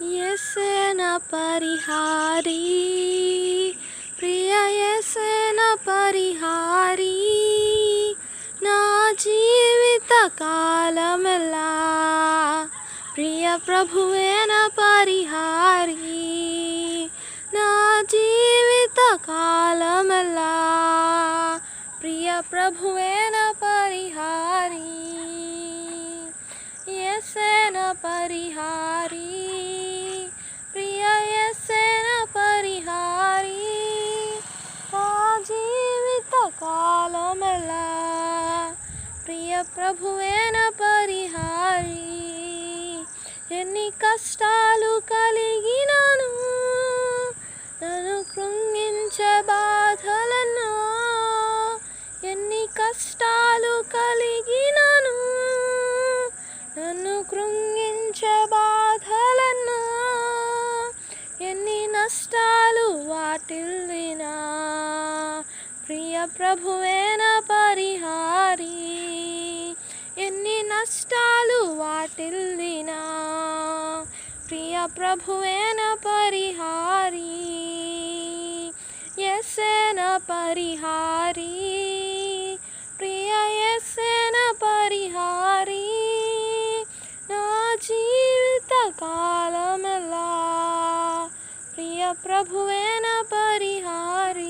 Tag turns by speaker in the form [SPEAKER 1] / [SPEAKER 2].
[SPEAKER 1] యేసేన పరిహారీ, ప్రియ యేసేన పరిహారీ, నా జీవిత కాలమెల్లా ప్రియ ప్రభువేన పరిహారీ, నా జీవిత కాలమెల్లా ప్రియ ప్రభువేన పరిహారీ. యేసేన పరిహారీ, ప్రియ యేసేన పరిహారీ, నా జీవిత కాలమెల్లా ప్రియ ప్రభువేన పరిహారీ. ఎన్ని కష్టాలు కలిగినను, నన్ను కృంగించే బాధలను, ఎన్ని కష్టాలు కలిగినను, నన్ను కృంగించే బాధలను, ఎన్ని నష్టాలు వాటిల్లినా ప్రియ ప్రభువేన పరిహారీ, ఎన్ని నష్టాలు వాటిల్లినా ప్రియ ప్రభువేన పరిహారీ. యేసేన పరిహారీ,